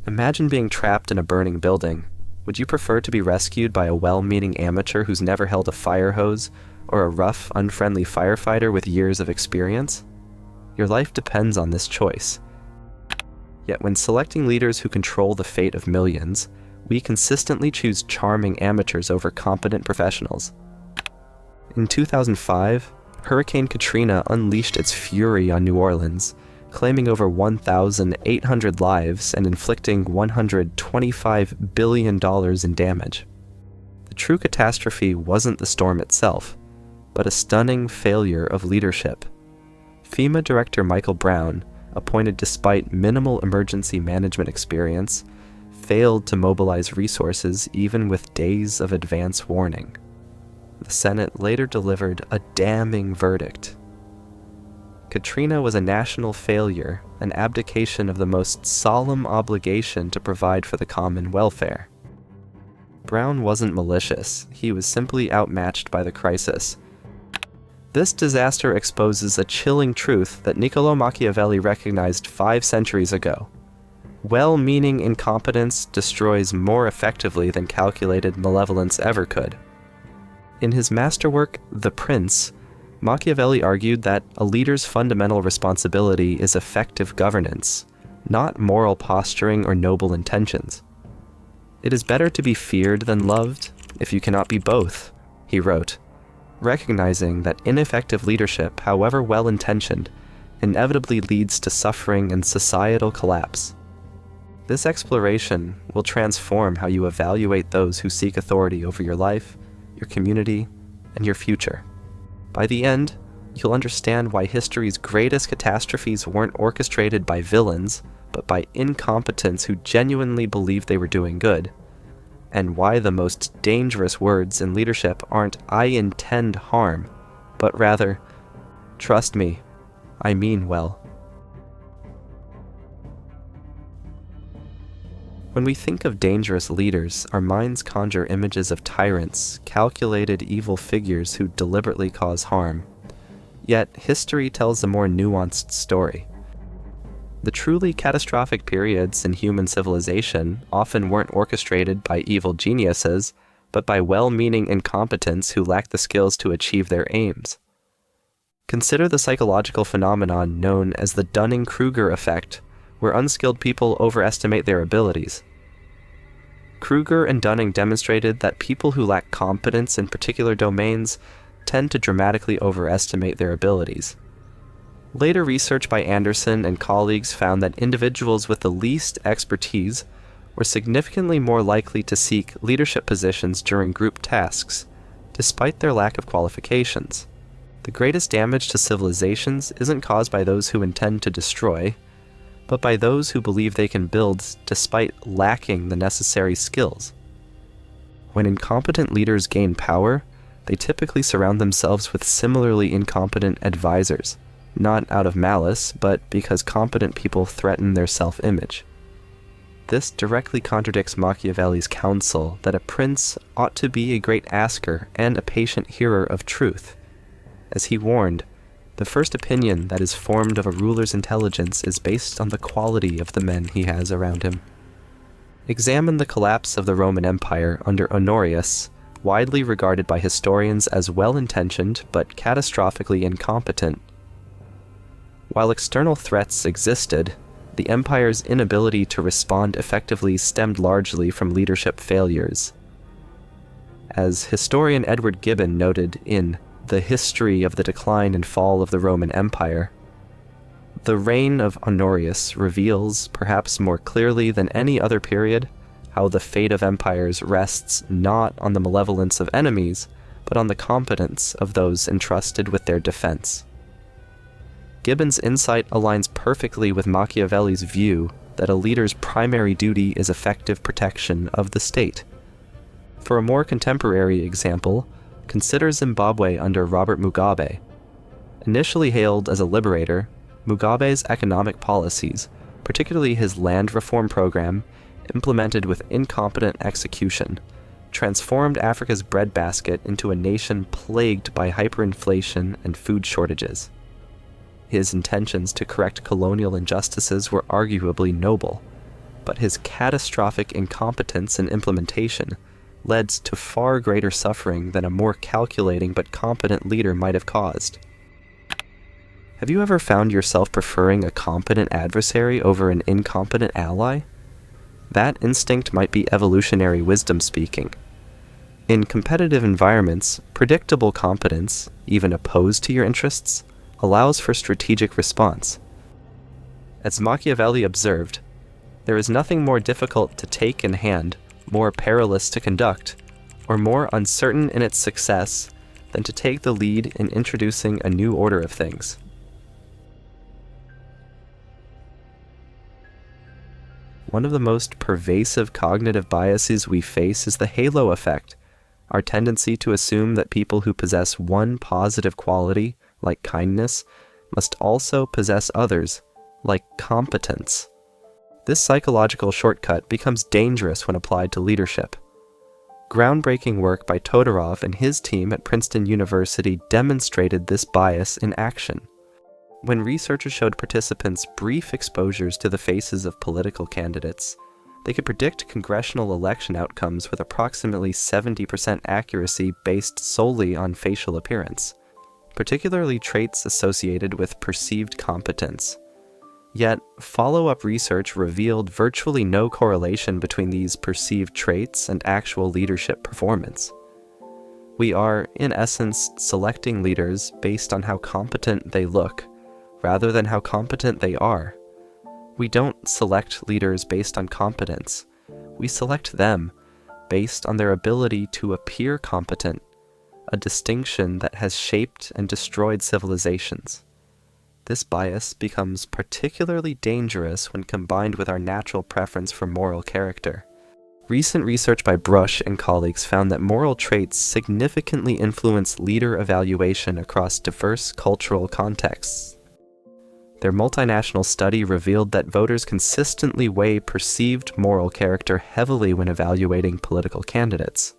Imagine being trapped in a burning building. Would you prefer to be rescued by a well-meaning amateur who's never held a fire hose, or a rough, unfriendly firefighter with years of experience? Your life depends on this choice. Yet when selecting leaders who control the fate of millions, we consistently choose charming amateurs over competent professionals. In 2005, Hurricane Katrina unleashed its fury on New Orleans, claiming over 1,800 lives and inflicting $125 billion in damage. The true catastrophe wasn't the storm itself, but a stunning failure of leadership. FEMA Director Michael Brown, appointed despite minimal emergency management experience, failed to mobilize resources even with days of advance warning. The Senate later delivered a damning verdict. Katrina was a national failure, an abdication of the most solemn obligation to provide for the common welfare. Brown wasn't malicious, he was simply outmatched by the crisis. This disaster exposes a chilling truth that Niccolò Machiavelli recognized 5 centuries ago. Well-meaning incompetence destroys more effectively than calculated malevolence ever could. In his masterwork, The Prince, Machiavelli argued that a leader's fundamental responsibility is effective governance, not moral posturing or noble intentions. It is better to be feared than loved, if you cannot be both, he wrote, recognizing that ineffective leadership, however well-intentioned, inevitably leads to suffering and societal collapse. This exploration will transform how you evaluate those who seek authority over your life, your community, and your future. By the end, you'll understand why history's greatest catastrophes weren't orchestrated by villains, but by incompetents who genuinely believed they were doing good, and why the most dangerous words in leadership aren't "I intend harm," but rather, "Trust me, I mean well." When we think of dangerous leaders, our minds conjure images of tyrants, calculated evil figures who deliberately cause harm. Yet, history tells a more nuanced story. The truly catastrophic periods in human civilization often weren't orchestrated by evil geniuses, but by well-meaning incompetents who lacked the skills to achieve their aims. Consider the psychological phenomenon known as the Dunning-Krueger effect, where unskilled people overestimate their abilities. Krueger and Dunning demonstrated that people who lack competence in particular domains tend to dramatically overestimate their abilities. Later research by Anderson and colleagues found that individuals with the least expertise were significantly more likely to seek leadership positions during group tasks, despite their lack of qualifications. The greatest damage to civilizations isn't caused by those who intend to destroy, but by those who believe they can build despite lacking the necessary skills. When incompetent leaders gain power, they typically surround themselves with similarly incompetent advisors, not out of malice, but because competent people threaten their self-image. This directly contradicts Machiavelli's counsel that a prince ought to be a great asker and a patient hearer of truth. As he warned, the first opinion that is formed of a ruler's intelligence is based on the quality of the men he has around him. Examine the collapse of the Roman Empire under Honorius, widely regarded by historians as well-intentioned but catastrophically incompetent. While external threats existed, the empire's inability to respond effectively stemmed largely from leadership failures. As historian Edward Gibbon noted in The History of the Decline and Fall of the Roman Empire, the reign of Honorius reveals, perhaps more clearly than any other period, how the fate of empires rests not on the malevolence of enemies, but on the competence of those entrusted with their defense. Gibbon's insight aligns perfectly with Machiavelli's view that a leader's primary duty is effective protection of the state. For a more contemporary example, consider Zimbabwe under Robert Mugabe. Initially hailed as a liberator, Mugabe's economic policies, particularly his land reform program, implemented with incompetent execution, transformed Africa's breadbasket into a nation plagued by hyperinflation and food shortages. His intentions to correct colonial injustices were arguably noble, but his catastrophic incompetence in implementation led to far greater suffering than a more calculating but competent leader might have caused. Have you ever found yourself preferring a competent adversary over an incompetent ally? That instinct might be evolutionary wisdom speaking. In competitive environments, predictable competence, even opposed to your interests, allows for strategic response. As Machiavelli observed, there is nothing more difficult to take in hand, more perilous to conduct, or more uncertain in its success than to take the lead in introducing a new order of things. One of the most pervasive cognitive biases we face is the halo effect, our tendency to assume that people who possess one positive quality, like kindness, must also possess others, like competence. This psychological shortcut becomes dangerous when applied to leadership. Groundbreaking work by Todorov and his team at Princeton University demonstrated this bias in action. When researchers showed participants brief exposures to the faces of political candidates, they could predict congressional election outcomes with approximately 70% accuracy based solely on facial appearance, particularly traits associated with perceived competence. Yet, follow-up research revealed virtually no correlation between these perceived traits and actual leadership performance. We are, in essence, selecting leaders based on how competent they look, rather than how competent they are. We don't select leaders based on competence. We select them based on their ability to appear competent, a distinction that has shaped and destroyed civilizations. This bias becomes particularly dangerous when combined with our natural preference for moral character. Recent research by Brush and colleagues found that moral traits significantly influence leader evaluation across diverse cultural contexts. Their multinational study revealed that voters consistently weigh perceived moral character heavily when evaluating political candidates.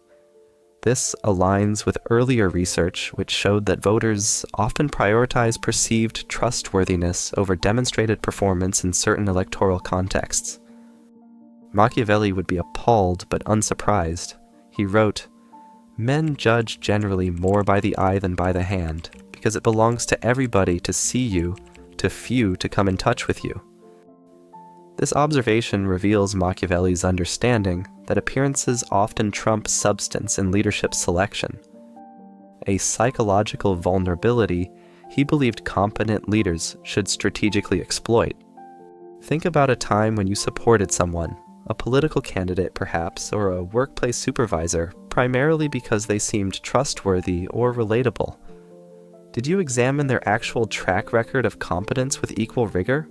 This aligns with earlier research which showed that voters often prioritize perceived trustworthiness over demonstrated performance in certain electoral contexts. Machiavelli would be appalled but unsurprised. He wrote, "Men judge generally more by the eye than by the hand, because it belongs to everybody to see you, to few to come in touch with you." This observation reveals Machiavelli's understanding that appearances often trump substance in leadership selection. A psychological vulnerability he believed competent leaders should strategically exploit. Think about a time when you supported someone, a political candidate perhaps, or a workplace supervisor, primarily because they seemed trustworthy or relatable. Did you examine their actual track record of competence with equal rigor?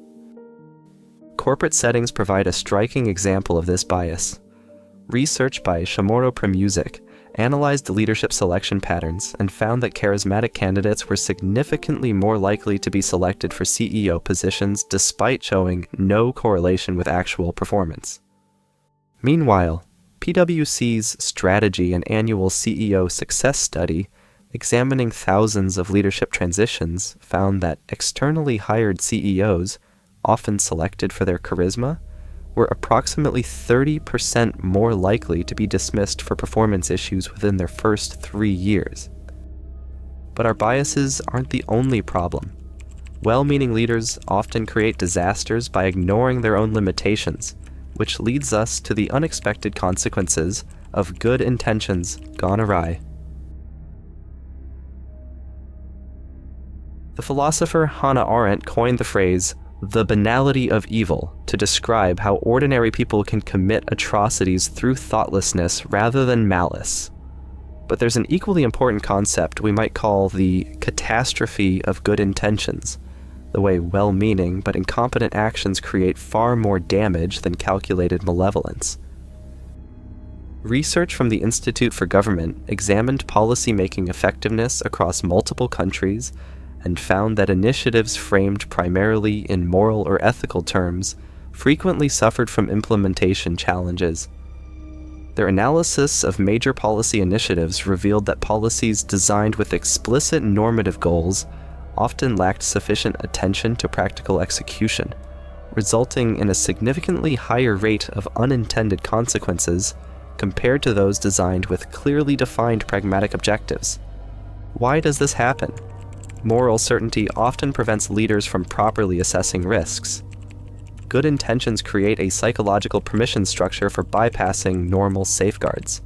Corporate settings provide a striking example of this bias. Research by Chamorro Premusic analyzed leadership selection patterns and found that charismatic candidates were significantly more likely to be selected for CEO positions despite showing no correlation with actual performance. Meanwhile, PwC's Strategy and Annual CEO Success Study, examining thousands of leadership transitions, found that externally hired CEOs, often selected for their charisma, were approximately 30% more likely to be dismissed for performance issues within their first 3 years. But our biases aren't the only problem. Well-meaning leaders often create disasters by ignoring their own limitations, which leads us to the unexpected consequences of good intentions gone awry. The philosopher Hannah Arendt coined the phrase, "the banality of evil," to describe how ordinary people can commit atrocities through thoughtlessness rather than malice. But there's an equally important concept we might call the catastrophe of good intentions, the way well-meaning but incompetent actions create far more damage than calculated malevolence. Research from the Institute for Government examined policy-making effectiveness across multiple countries and found that initiatives framed primarily in moral or ethical terms frequently suffered from implementation challenges. Their analysis of major policy initiatives revealed that policies designed with explicit normative goals often lacked sufficient attention to practical execution, resulting in a significantly higher rate of unintended consequences compared to those designed with clearly defined pragmatic objectives. Why does this happen? Moral certainty often prevents leaders from properly assessing risks. Good intentions create a psychological permission structure for bypassing normal safeguards.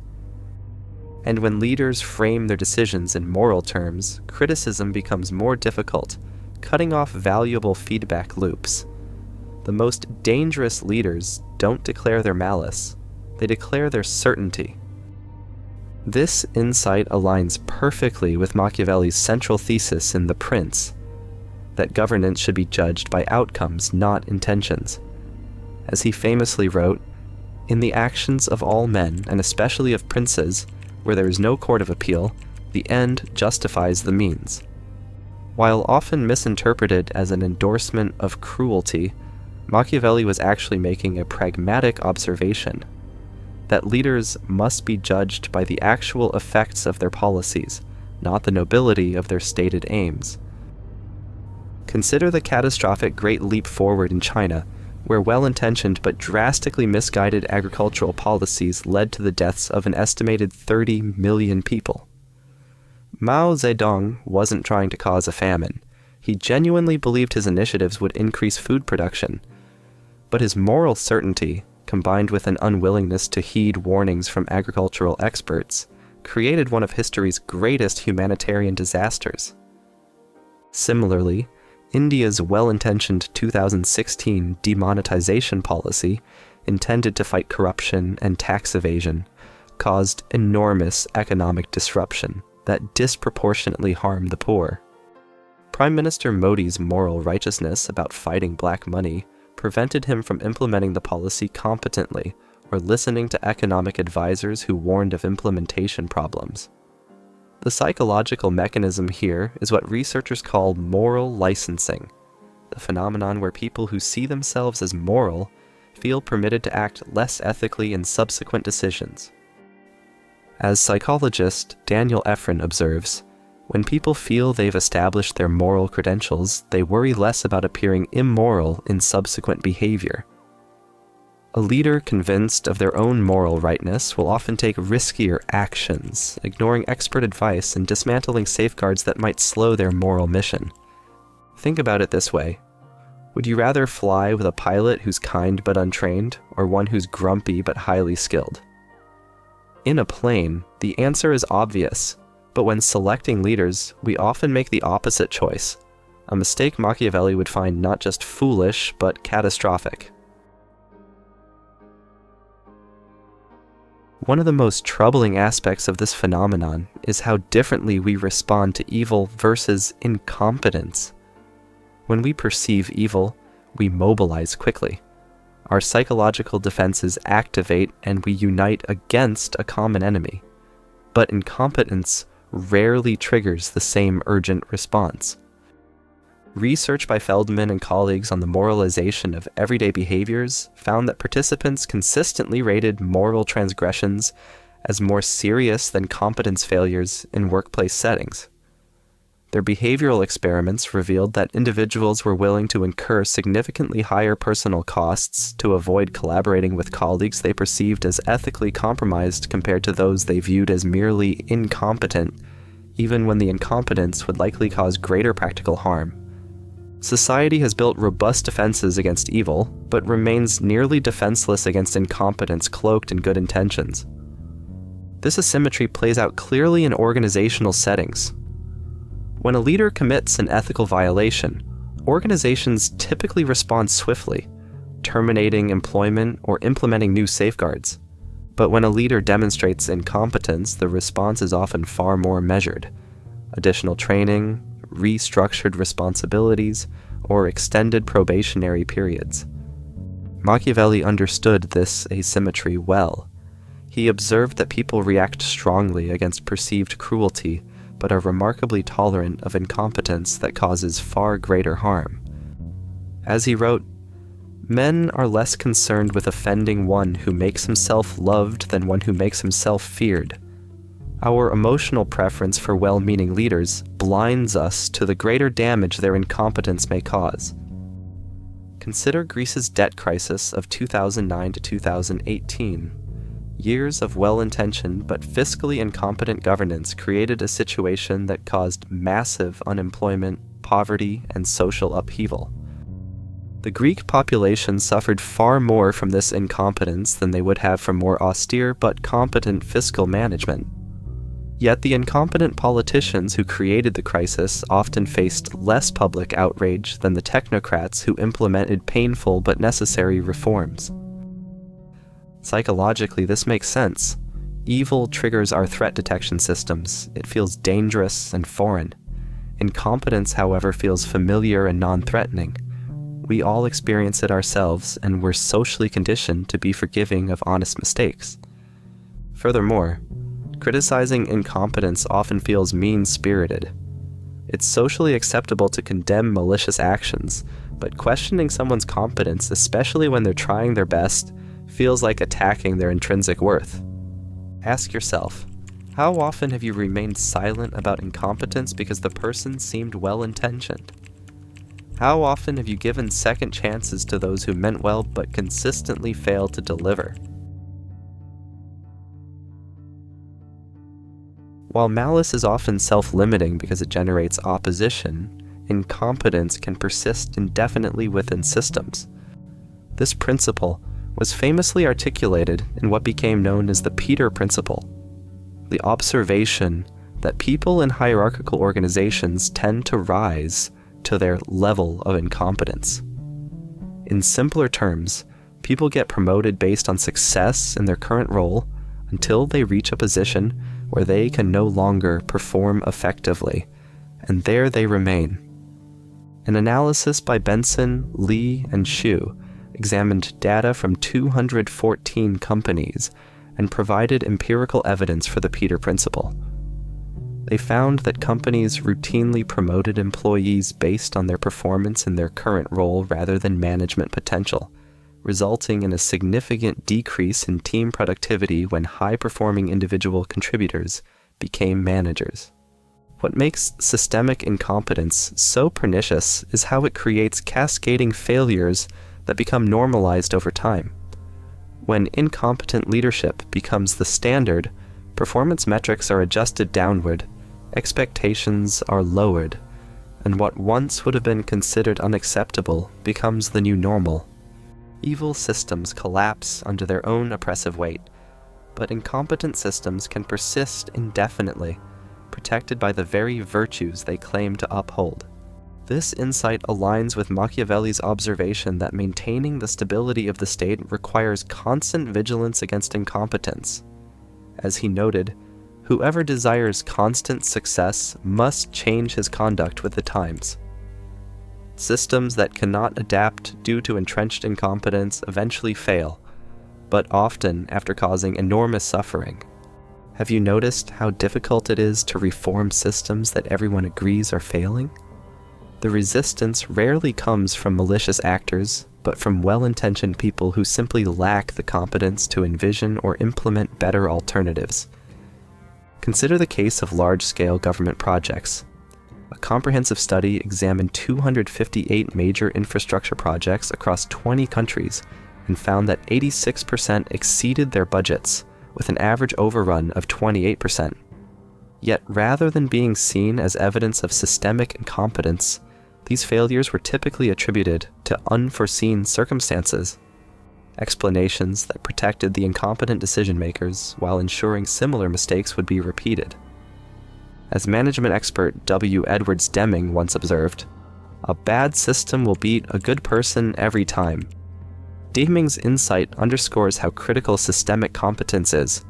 And when leaders frame their decisions in moral terms, criticism becomes more difficult, cutting off valuable feedback loops. The most dangerous leaders don't declare their malice, they declare their certainty. This insight aligns perfectly with Machiavelli's central thesis in The Prince, that governance should be judged by outcomes, not intentions. As he famously wrote, "In the actions of all men, and especially of princes, where there is no court of appeal, the end justifies the means." While often misinterpreted as an endorsement of cruelty, Machiavelli was actually making a pragmatic observation that leaders must be judged by the actual effects of their policies, not the nobility of their stated aims. Consider the catastrophic Great Leap Forward in China, where well-intentioned but drastically misguided agricultural policies led to the deaths of an estimated 30 million people. Mao Zedong wasn't trying to cause a famine. He genuinely believed his initiatives would increase food production. But his moral certainty, combined with an unwillingness to heed warnings from agricultural experts, created one of history's greatest humanitarian disasters. Similarly, India's well-intentioned 2016 demonetization policy, intended to fight corruption and tax evasion, caused enormous economic disruption that disproportionately harmed the poor. Prime Minister Modi's moral righteousness about fighting black money prevented him from implementing the policy competently or listening to economic advisors who warned of implementation problems. The psychological mechanism here is what researchers call moral licensing, the phenomenon where people who see themselves as moral feel permitted to act less ethically in subsequent decisions. As psychologist Daniel Efron observes, when people feel they've established their moral credentials, they worry less about appearing immoral in subsequent behavior. A leader convinced of their own moral rightness will often take riskier actions, ignoring expert advice and dismantling safeguards that might slow their moral mission. Think about it this way. Would you rather fly with a pilot who's kind but untrained, or one who's grumpy but highly skilled? In a plane, the answer is obvious, but when selecting leaders, we often make the opposite choice, a mistake Machiavelli would find not just foolish, but catastrophic. One of the most troubling aspects of this phenomenon is how differently we respond to evil versus incompetence. When we perceive evil, we mobilize quickly. Our psychological defenses activate and we unite against a common enemy. But incompetence rarely triggers the same urgent response. Research by Feldman and colleagues on the moralization of everyday behaviors found that participants consistently rated moral transgressions as more serious than competence failures in workplace settings. Their behavioral experiments revealed that individuals were willing to incur significantly higher personal costs to avoid collaborating with colleagues they perceived as ethically compromised compared to those they viewed as merely incompetent, even when the incompetence would likely cause greater practical harm. Society has built robust defenses against evil, but remains nearly defenseless against incompetence cloaked in good intentions. This asymmetry plays out clearly in organizational settings. When a leader commits an ethical violation, organizations typically respond swiftly, terminating employment or implementing new safeguards. But when a leader demonstrates incompetence, the response is often far more measured. Additional training, restructured responsibilities, or extended probationary periods. Machiavelli understood this asymmetry well. He observed that people react strongly against perceived cruelty, but are remarkably tolerant of incompetence that causes far greater harm. As he wrote, "Men are less concerned with offending one who makes himself loved than one who makes himself feared. Our emotional preference for well-meaning leaders blinds us to the greater damage their incompetence may cause." Consider Greece's debt crisis of 2009 to 2018. Years of well-intentioned but fiscally incompetent governance created a situation that caused massive unemployment, poverty, and social upheaval. The Greek population suffered far more from this incompetence than they would have from more austere but competent fiscal management. Yet the incompetent politicians who created the crisis often faced less public outrage than the technocrats who implemented painful but necessary reforms. Psychologically, this makes sense. Evil triggers our threat detection systems. It feels dangerous and foreign. Incompetence, however, feels familiar and non-threatening. We all experience it ourselves, and we're socially conditioned to be forgiving of honest mistakes. Furthermore, criticizing incompetence often feels mean-spirited. It's socially acceptable to condemn malicious actions, but questioning someone's competence, especially when they're trying their best, feels like attacking their intrinsic worth. Ask yourself, how often have you remained silent about incompetence because the person seemed well-intentioned? How often have you given second chances to those who meant well but consistently failed to deliver? While malice is often self-limiting because it generates opposition, incompetence can persist indefinitely within systems. This principle was famously articulated in what became known as the Peter Principle, the observation that people in hierarchical organizations tend to rise to their level of incompetence. In simpler terms, people get promoted based on success in their current role until they reach a position where they can no longer perform effectively, and there they remain. An analysis by Benson, Lee, and Xu examined data from 214 companies and provided empirical evidence for the Peter Principle. They found that companies routinely promoted employees based on their performance in their current role rather than management potential, resulting in a significant decrease in team productivity when high-performing individual contributors became managers. What makes systemic incompetence so pernicious is how it creates cascading failures that become normalized over time. When incompetent leadership becomes the standard, performance metrics are adjusted downward, expectations are lowered, and what once would have been considered unacceptable becomes the new normal. Evil systems collapse under their own oppressive weight, but incompetent systems can persist indefinitely, protected by the very virtues they claim to uphold. This insight aligns with Machiavelli's observation that maintaining the stability of the state requires constant vigilance against incompetence. As he noted, whoever desires constant success must change his conduct with the times. Systems that cannot adapt due to entrenched incompetence eventually fail, but often after causing enormous suffering. Have you noticed how difficult it is to reform systems that everyone agrees are failing? The resistance rarely comes from malicious actors, but from well-intentioned people who simply lack the competence to envision or implement better alternatives. Consider the case of large-scale government projects. A comprehensive study examined 258 major infrastructure projects across 20 countries and found that 86% exceeded their budgets, with an average overrun of 28%. Yet rather than being seen as evidence of systemic incompetence, these failures were typically attributed to unforeseen circumstances, explanations that protected the incompetent decision-makers while ensuring similar mistakes would be repeated. As management expert W. Edwards Deming once observed, "A bad system will beat a good person every time." Deming's insight underscores how critical systemic competence is.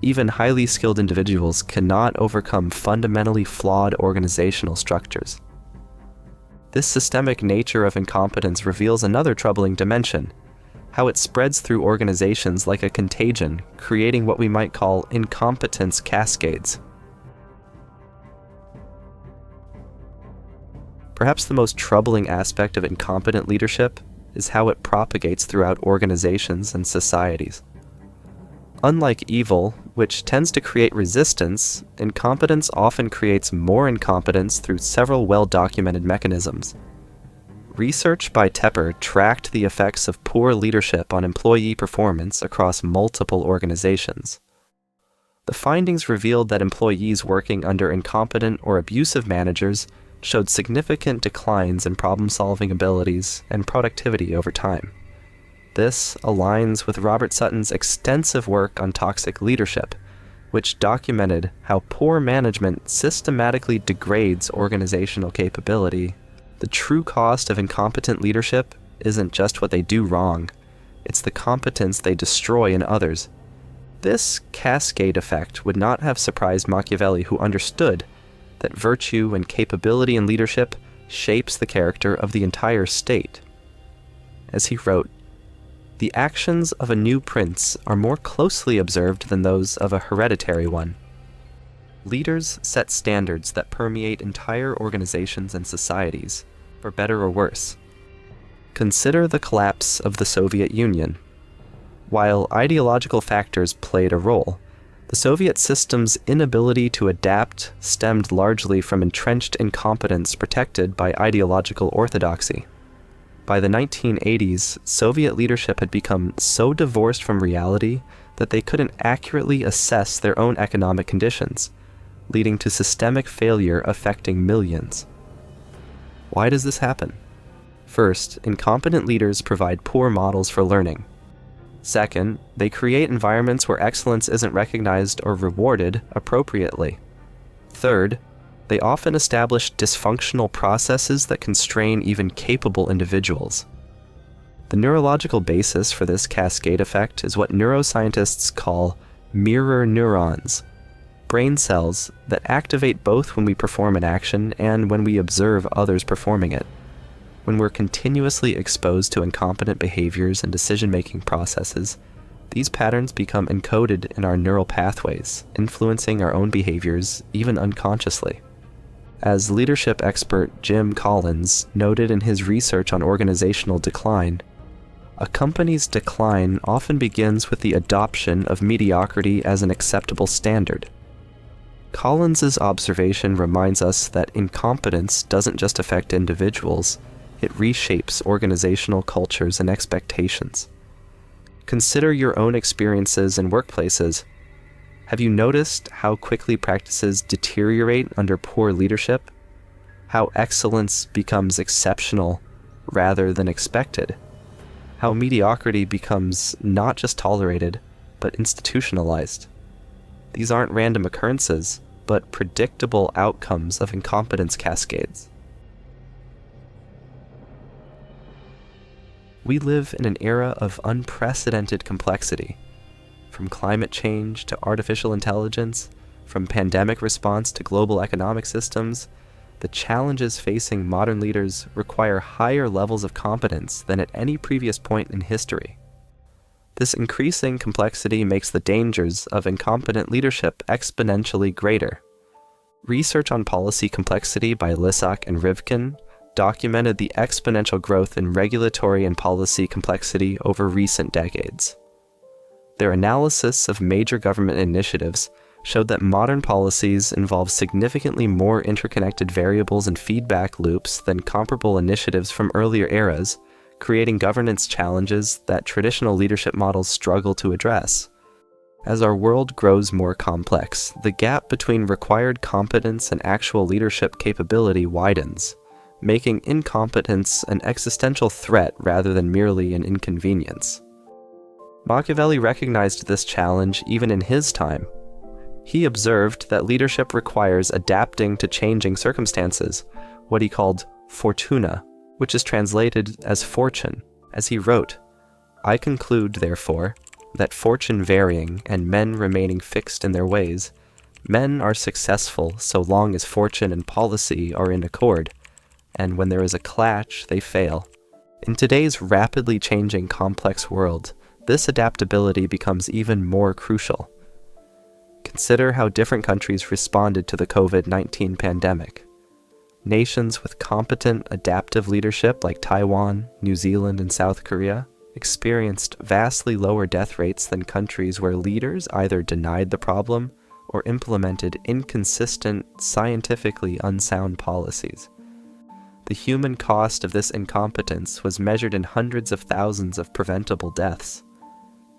Even highly skilled individuals cannot overcome fundamentally flawed organizational structures. This systemic nature of incompetence reveals another troubling dimension: how it spreads through organizations like a contagion, creating what we might call incompetence cascades. Perhaps the most troubling aspect of incompetent leadership is how it propagates throughout organizations and societies. Unlike evil, which tends to create resistance, incompetence often creates more incompetence through several well-documented mechanisms. Research by Tepper tracked the effects of poor leadership on employee performance across multiple organizations. The findings revealed that employees working under incompetent or abusive managers showed significant declines in problem-solving abilities and productivity over time. This aligns with Robert Sutton's extensive work on toxic leadership, which documented how poor management systematically degrades organizational capability. The true cost of incompetent leadership isn't just what they do wrong, it's the competence they destroy in others. This cascade effect would not have surprised Machiavelli, who understood that virtue and capability in leadership shapes the character of the entire state. As he wrote, "The actions of a new prince are more closely observed than those of a hereditary one." Leaders set standards that permeate entire organizations and societies, for better or worse. Consider the collapse of the Soviet Union. While ideological factors played a role, the Soviet system's inability to adapt stemmed largely from entrenched incompetence protected by ideological orthodoxy. By the 1980s, Soviet leadership had become so divorced from reality that they couldn't accurately assess their own economic conditions, leading to systemic failure affecting millions. Why does this happen? First, incompetent leaders provide poor models for learning. Second, they create environments where excellence isn't recognized or rewarded appropriately. Third, they often establish dysfunctional processes that constrain even capable individuals. The neurological basis for this cascade effect is what neuroscientists call mirror neurons, brain cells that activate both when we perform an action and when we observe others performing it. When we're continuously exposed to incompetent behaviors and decision-making processes, these patterns become encoded in our neural pathways, influencing our own behaviors even unconsciously. As leadership expert Jim Collins noted in his research on organizational decline, a company's decline often begins with the adoption of mediocrity as an acceptable standard. Collins's observation reminds us that incompetence doesn't just affect individuals, it reshapes organizational cultures and expectations. Consider your own experiences in workplaces. Have you noticed how quickly practices deteriorate under poor leadership? How excellence becomes exceptional rather than expected? How mediocrity becomes not just tolerated, but institutionalized? These aren't random occurrences, but predictable outcomes of incompetence cascades. We live in an era of unprecedented complexity. From climate change to artificial intelligence, from pandemic response to global economic systems, the challenges facing modern leaders require higher levels of competence than at any previous point in history. This increasing complexity makes the dangers of incompetent leadership exponentially greater. Research on policy complexity by Lissac and Rivkin documented the exponential growth in regulatory and policy complexity over recent decades. Their analysis of major government initiatives showed that modern policies involve significantly more interconnected variables and feedback loops than comparable initiatives from earlier eras, creating governance challenges that traditional leadership models struggle to address. As our world grows more complex, the gap between required competence and actual leadership capability widens, making incompetence an existential threat rather than merely an inconvenience. Machiavelli recognized this challenge even in his time. He observed that leadership requires adapting to changing circumstances, what he called fortuna, which is translated as fortune. As he wrote, "I conclude, therefore, that fortune varying and men remaining fixed in their ways, men are successful so long as fortune and policy are in accord, and when there is a clash, they fail. In today's rapidly changing complex world, this adaptability becomes even more crucial. Consider how different countries responded to the COVID-19 pandemic. Nations with competent, adaptive leadership like Taiwan, New Zealand, and South Korea experienced vastly lower death rates than countries where leaders either denied the problem or implemented inconsistent, scientifically unsound policies. The human cost of this incompetence was measured in hundreds of thousands of preventable deaths.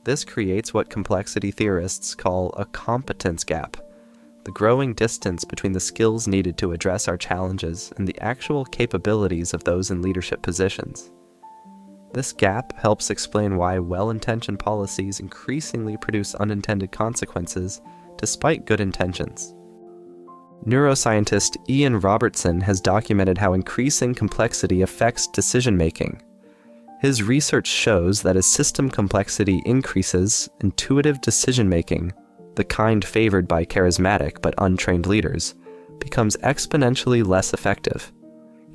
This creates what complexity theorists call a competence gap, the growing distance between the skills needed to address our challenges and the actual capabilities of those in leadership positions. This gap helps explain why well-intentioned policies increasingly produce unintended consequences despite good intentions. Neuroscientist Ian Robertson has documented how increasing complexity affects decision-making. His research shows that as system complexity increases, intuitive decision-making, the kind favored by charismatic but untrained leaders, becomes exponentially less effective.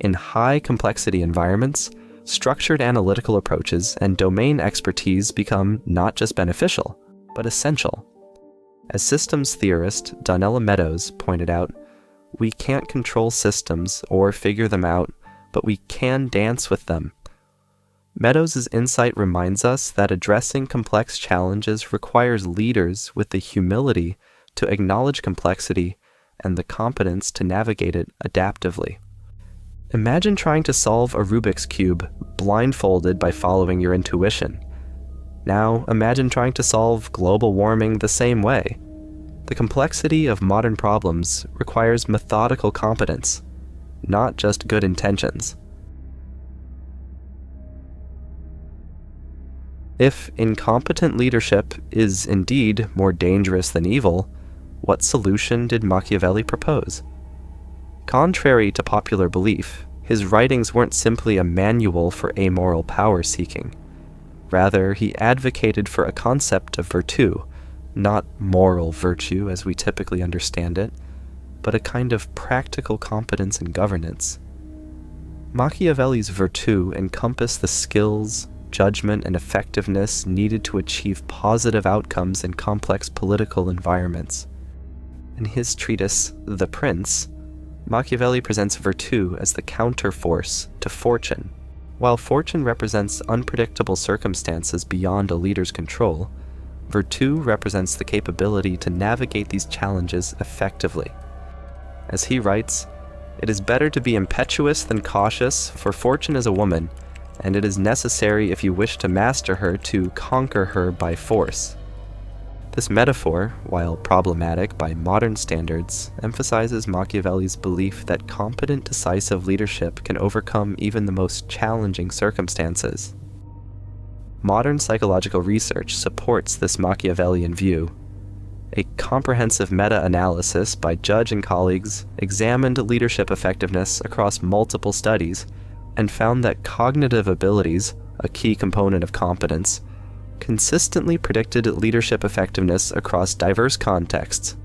In high-complexity environments, structured analytical approaches and domain expertise become not just beneficial, but essential. As systems theorist Donella Meadows pointed out, we can't control systems or figure them out, but we can dance with them. Meadows' insight reminds us that addressing complex challenges requires leaders with the humility to acknowledge complexity and the competence to navigate it adaptively. Imagine trying to solve a Rubik's Cube blindfolded by following your intuition. Now imagine trying to solve global warming the same way. The complexity of modern problems requires methodical competence, not just good intentions. If incompetent leadership is indeed more dangerous than evil, what solution did Machiavelli propose? Contrary to popular belief, his writings weren't simply a manual for amoral power-seeking. Rather, he advocated for a concept of virtue, not moral virtue as we typically understand it, but a kind of practical competence in governance. Machiavelli's virtue encompassed the skills, judgment, and effectiveness needed to achieve positive outcomes in complex political environments. In his treatise, The Prince, Machiavelli presents virtue as the counterforce to fortune. While fortune represents unpredictable circumstances beyond a leader's control, virtue represents the capability to navigate these challenges effectively. As he writes, "It is better to be impetuous than cautious, for fortune is a woman, and it is necessary if you wish to master her to conquer her by force." This metaphor, while problematic by modern standards, emphasizes Machiavelli's belief that competent, decisive leadership can overcome even the most challenging circumstances. Modern psychological research supports this Machiavellian view. A comprehensive meta-analysis by Judge and colleagues examined leadership effectiveness across multiple studies and found that cognitive abilities, a key component of competence, consistently predicted leadership effectiveness across diverse contexts.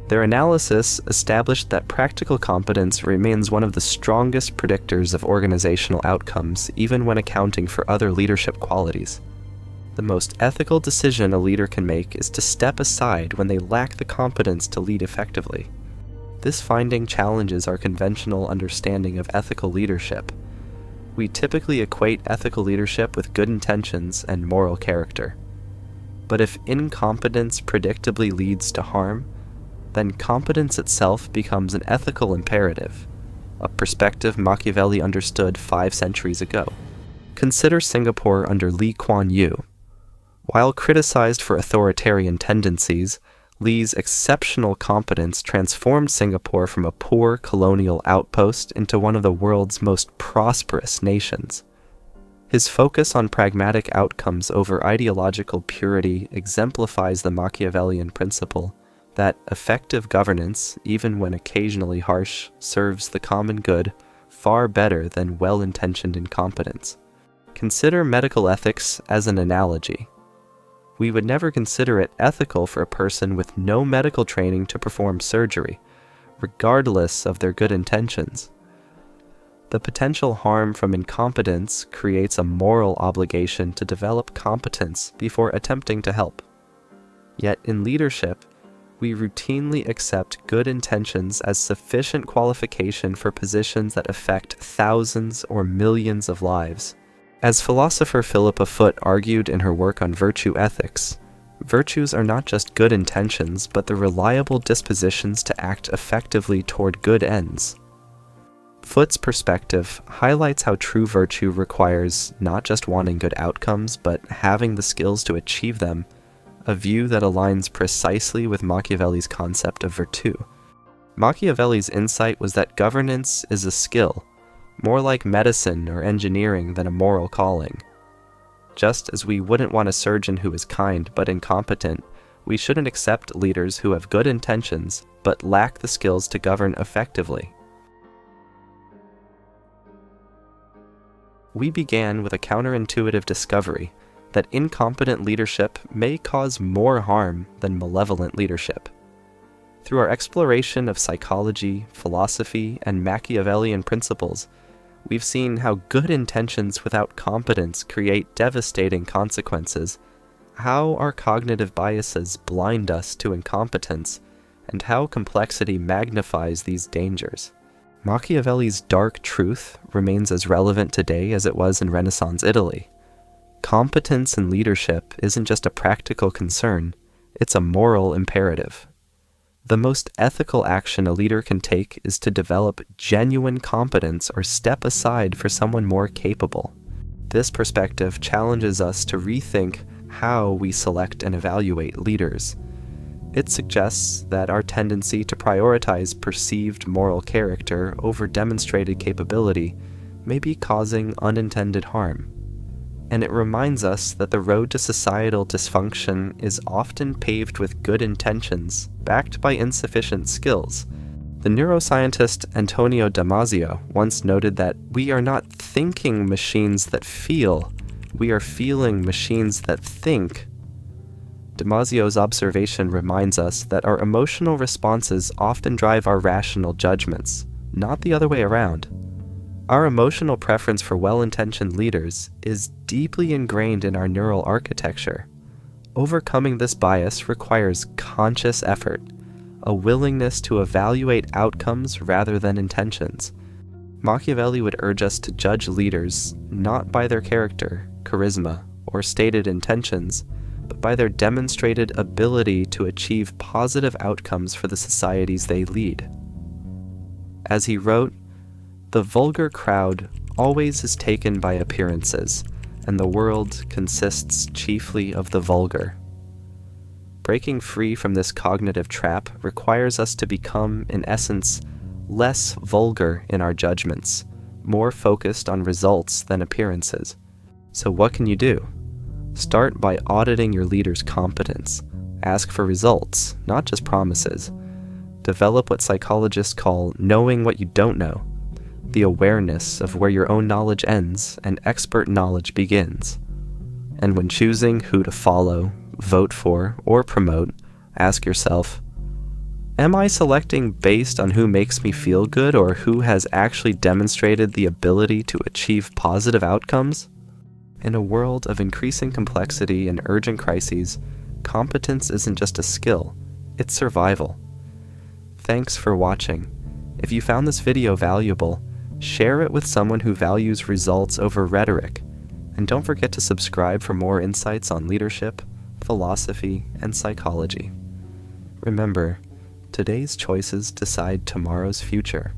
Their analysis established that practical competence remains one of the strongest predictors of organizational outcomes, even when accounting for other leadership qualities. The most ethical decision a leader can make is to step aside when they lack the competence to lead effectively. This finding challenges our conventional understanding of ethical leadership. We typically equate ethical leadership with good intentions and moral character. But if incompetence predictably leads to harm, then competence itself becomes an ethical imperative, a perspective Machiavelli understood 5 centuries ago. Consider Singapore under Lee Kuan Yew. While criticized for authoritarian tendencies, Lee's exceptional competence transformed Singapore from a poor colonial outpost into one of the world's most prosperous nations. His focus on pragmatic outcomes over ideological purity exemplifies the Machiavellian principle that effective governance, even when occasionally harsh, serves the common good far better than well-intentioned incompetence. Consider medical ethics as an analogy. We would never consider it ethical for a person with no medical training to perform surgery, regardless of their good intentions. The potential harm from incompetence creates a moral obligation to develop competence before attempting to help. Yet in leadership, we routinely accept good intentions as sufficient qualification for positions that affect thousands or millions of lives. As philosopher Philippa Foot argued in her work on virtue ethics, virtues are not just good intentions, but the reliable dispositions to act effectively toward good ends. Foot's perspective highlights how true virtue requires not just wanting good outcomes, but having the skills to achieve them, a view that aligns precisely with Machiavelli's concept of virtù. Machiavelli's insight was that governance is a skill, more like medicine or engineering than a moral calling. Just as we wouldn't want a surgeon who is kind but incompetent, we shouldn't accept leaders who have good intentions but lack the skills to govern effectively. We began with a counterintuitive discovery that incompetent leadership may cause more harm than malevolent leadership. Through our exploration of psychology, philosophy, and Machiavellian principles, we've seen how good intentions without competence create devastating consequences, how our cognitive biases blind us to incompetence, and how complexity magnifies these dangers. Machiavelli's dark truth remains as relevant today as it was in Renaissance Italy. Competence in leadership isn't just a practical concern, it's a moral imperative. The most ethical action a leader can take is to develop genuine competence or step aside for someone more capable. This perspective challenges us to rethink how we select and evaluate leaders. It suggests that our tendency to prioritize perceived moral character over demonstrated capability may be causing unintended harm. And it reminds us that the road to societal dysfunction is often paved with good intentions, backed by insufficient skills. The neuroscientist Antonio Damasio once noted that we are not thinking machines that feel, we are feeling machines that think. Damasio's observation reminds us that our emotional responses often drive our rational judgments, not the other way around. Our emotional preference for well-intentioned leaders is deeply ingrained in our neural architecture. Overcoming this bias requires conscious effort, a willingness to evaluate outcomes rather than intentions. Machiavelli would urge us to judge leaders not by their character, charisma, or stated intentions, but by their demonstrated ability to achieve positive outcomes for the societies they lead. As he wrote, "The vulgar crowd always is taken by appearances, and the world consists chiefly of the vulgar." Breaking free from this cognitive trap requires us to become, in essence, less vulgar in our judgments, more focused on results than appearances. So what can you do? Start by auditing your leader's competence. Ask for results, not just promises. Develop what psychologists call knowing what you don't know, the awareness of where your own knowledge ends and expert knowledge begins. And when choosing who to follow, vote for, or promote, ask yourself, am I selecting based on who makes me feel good or who has actually demonstrated the ability to achieve positive outcomes? In a world of increasing complexity and urgent crises, competence isn't just a skill, it's survival. Thanks for watching. If you found this video valuable, share it with someone who values results over rhetoric, and don't forget to subscribe for more insights on leadership, philosophy, and psychology. Remember, today's choices decide tomorrow's future.